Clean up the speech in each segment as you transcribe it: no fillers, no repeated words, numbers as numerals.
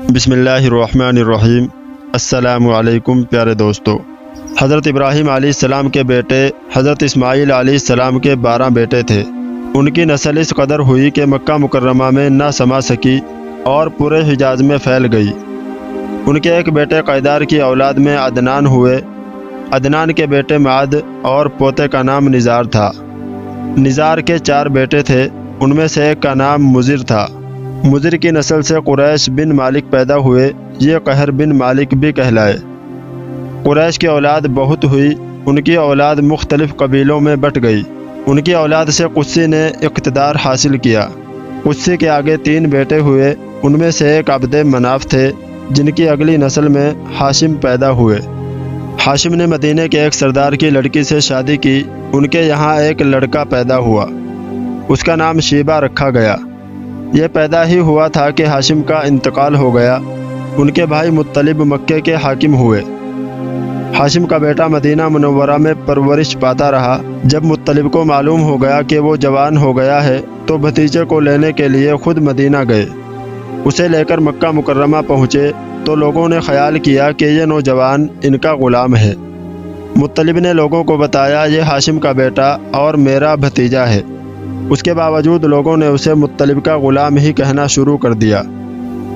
بسم اللہ الرحمن الرحیم۔ السلام علیکم پیارے دوستو۔ حضرت ابراہیم علیہ السلام کے بیٹے حضرت اسماعیل علیہ السلام کے 12 بیٹے تھے۔ ان کی نسل اس قدر ہوئی کہ مکہ مکرمہ میں نہ سما سکی اور پورے حجاز میں پھیل گئی۔ ان کے ایک بیٹے قیدار کی اولاد میں عدنان ہوئے۔ عدنان کے بیٹے معد اور پوتے کا نام نزار تھا۔ نزار کے 4 بیٹے تھے، ان میں سے ایک کا نام مضر تھا۔ مضر کی نسل سے قریش بن مالک پیدا ہوئے، یہ قہر بن مالک بھی کہلائے۔ قریش کی اولاد بہت ہوئی، ان کی اولاد مختلف قبیلوں میں بٹ گئی۔ ان کی اولاد سے قصی نے اقتدار حاصل کیا۔ قصی کے آگے 3 بیٹے ہوئے، ان میں سے ایک عبد مناف تھے، جن کی اگلی نسل میں ہاشم پیدا ہوئے۔ ہاشم نے مدینے کے ایک سردار کی لڑکی سے شادی کی، ان کے یہاں ایک لڑکا پیدا ہوا، اس کا نام شیبہ رکھا گیا۔ یہ پیدا ہی ہوا تھا کہ ہاشم کا انتقال ہو گیا۔ ان کے بھائی مطلب مکے کے حاکم ہوئے۔ ہاشم کا بیٹا مدینہ منورہ میں پرورش پاتا رہا۔ جب مطلب کو معلوم ہو گیا کہ وہ جوان ہو گیا ہے تو بھتیجے کو لینے کے لیے خود مدینہ گئے۔ اسے لے کر مکہ مکرمہ پہنچے تو لوگوں نے خیال کیا کہ یہ نوجوان ان کا غلام ہے۔ مطلب نے لوگوں کو بتایا یہ ہاشم کا بیٹا اور میرا بھتیجا ہے۔ اس کے باوجود لوگوں نے اسے مطلب کا غلام ہی کہنا شروع کر دیا۔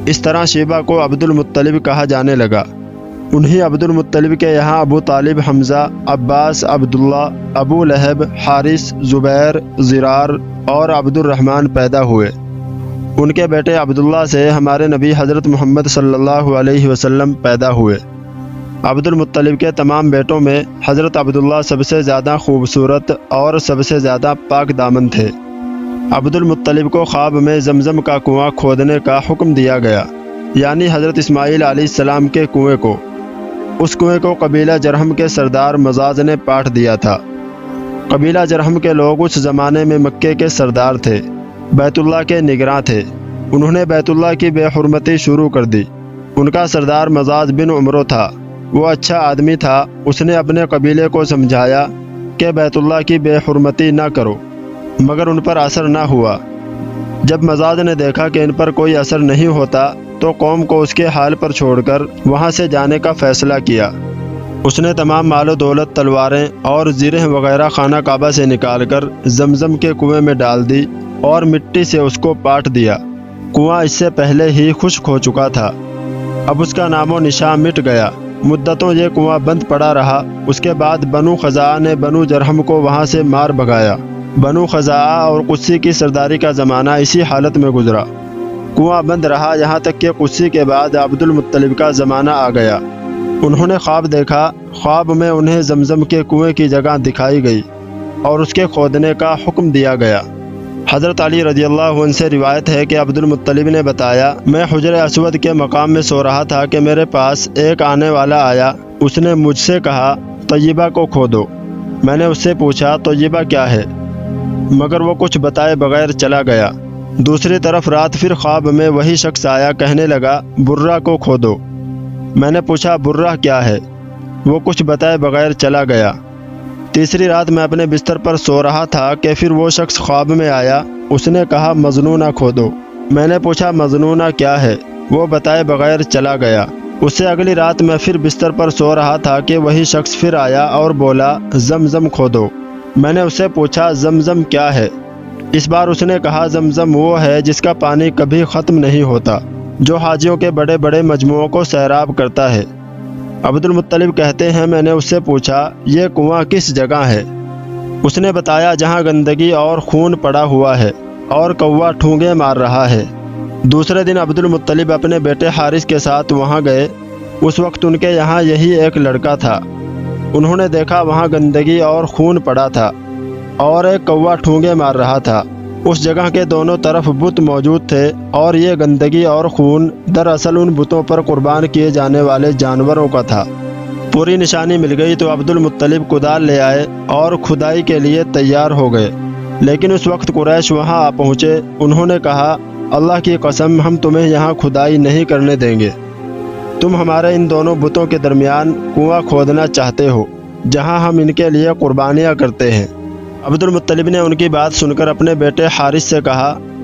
اس طرح شیبہ کو عبد المطلب کہا جانے لگا۔ انہی عبد المطلب کے یہاں ابو طالب، حمزہ، عباس، عبداللہ، ابو لہب، حارث، زبیر، زرار اور عبد الرحمن پیدا ہوئے۔ ان کے بیٹے عبداللہ سے ہمارے نبی حضرت محمد صلی اللہ علیہ وسلم پیدا ہوئے۔ عبد المطلب کے تمام بیٹوں میں حضرت عبداللہ سب سے زیادہ خوبصورت اور سب سے زیادہ پاک دامن تھے۔ عبد المطلب کو خواب میں زمزم کا کنواں کھودنے کا حکم دیا گیا، یعنی حضرت اسماعیل علیہ السلام کے کنویں کو۔ اس کنویں کو قبیلہ جرہم کے سردار مزاز نے پاٹ دیا تھا۔ قبیلہ جرہم کے لوگ اس زمانے میں مکے کے سردار تھے، بیت اللہ کے نگراں تھے۔ انہوں نے بیت اللہ کی بے حرمتی شروع کر دی۔ ان کا سردار مزاز بن عمرو تھا، وہ اچھا آدمی تھا۔ اس نے اپنے قبیلے کو سمجھایا کہ بیت اللہ کی بے حرمتی نہ کرو، مگر ان پر اثر نہ ہوا۔ جب مزاج نے دیکھا کہ ان پر کوئی اثر نہیں ہوتا تو قوم کو اس کے حال پر چھوڑ کر وہاں سے جانے کا فیصلہ کیا۔ اس نے تمام مال و دولت، تلواریں اور زرہ وغیرہ خانہ کعبہ سے نکال کر زمزم کے کنویں میں ڈال دی اور مٹی سے اس کو پاٹ دیا۔ کنواں اس سے پہلے ہی خشک ہو چکا تھا، اب اس کا نام و نشان مٹ گیا۔ مدتوں یہ کنواں بند پڑا رہا۔ اس کے بعد بنو خزاعہ نے بنو جرہم کو وہاں سے مار بھگایا۔ بنو خزاعہ اور قصی کی سرداری کا زمانہ اسی حالت میں گزرا۔ کنواں بند رہا یہاں تک کہ قصی کے بعد عبد المطلب کا زمانہ آ گیا۔ انہوں نے خواب دیکھا، خواب میں انہیں زمزم کے کنویں کی جگہ دکھائی گئی اور اس کے کھودنے کا حکم دیا گیا۔ حضرت علی رضی اللہ عنہ سے روایت ہے کہ عبد المطلب نے بتایا، میں حجر اسود کے مقام میں سو رہا تھا کہ میرے پاس ایک آنے والا آیا۔ اس نے مجھ سے کہا طیبہ کو کھودو۔ میں نے اس سے پوچھا طیبہ کیا ہے، مگر وہ کچھ بتائے بغیر چلا گیا۔ دوسری طرف رات پھر خواب میں وہی شخص آیا، کہنے لگا برہ کو کھودو۔ میں نے پوچھا برہ کیا ہے، وہ کچھ بتائے بغیر چلا گیا۔ تیسری رات میں اپنے بستر پر سو رہا تھا کہ پھر وہ شخص خواب میں آیا، اس نے کہا مظنونہ کھودو۔ میں نے پوچھا مظنونہ کیا ہے، وہ بتائے بغیر چلا گیا۔ اس سے اگلی رات میں پھر بستر پر سو رہا تھا کہ وہی شخص پھر آیا اور بولا زمزم کھودو۔ میں نے اس سے پوچھا زمزم کیا ہے، اس بار اس نے کہا زمزم وہ ہے جس کا پانی کبھی ختم نہیں ہوتا، جو حاجیوں کے بڑے بڑے مجموعوں کو سیراب کرتا ہے۔ عبد المطلب کہتے ہیں میں نے اس سے پوچھا یہ کنواں کس جگہ ہے، اس نے بتایا جہاں گندگی اور خون پڑا ہوا ہے اور کوا ٹھونگے مار رہا ہے۔ دوسرے دن عبد المطلب اپنے بیٹے حارث کے ساتھ وہاں گئے۔ اس وقت ان کے یہاں یہی ایک لڑکا تھا۔ انہوں نے دیکھا وہاں گندگی اور خون پڑا تھا اور ایک کوا ٹھونگے مار رہا تھا۔ اس جگہ کے دونوں طرف بت موجود تھے اور یہ گندگی اور خون دراصل ان بتوں پر قربان کیے جانے والے جانوروں کا تھا۔ پوری نشانی مل گئی تو عبد المطلب کدال لے آئے اور کھدائی کے لیے تیار ہو گئے، لیکن اس وقت قریش وہاں آ پہنچے۔ انہوں نے کہا اللہ کی قسم ہم تمہیں یہاں کھدائی نہیں کرنے دیں گے، تم ہمارے ان دونوں بتوں کے درمیان کنواں کھودنا چاہتے ہو جہاں ہم ان کے لیے قربانیاں کرتے ہیں۔ عبد المطلب نے ان کی بات سن کر اپنے بیٹے حارث سے کہا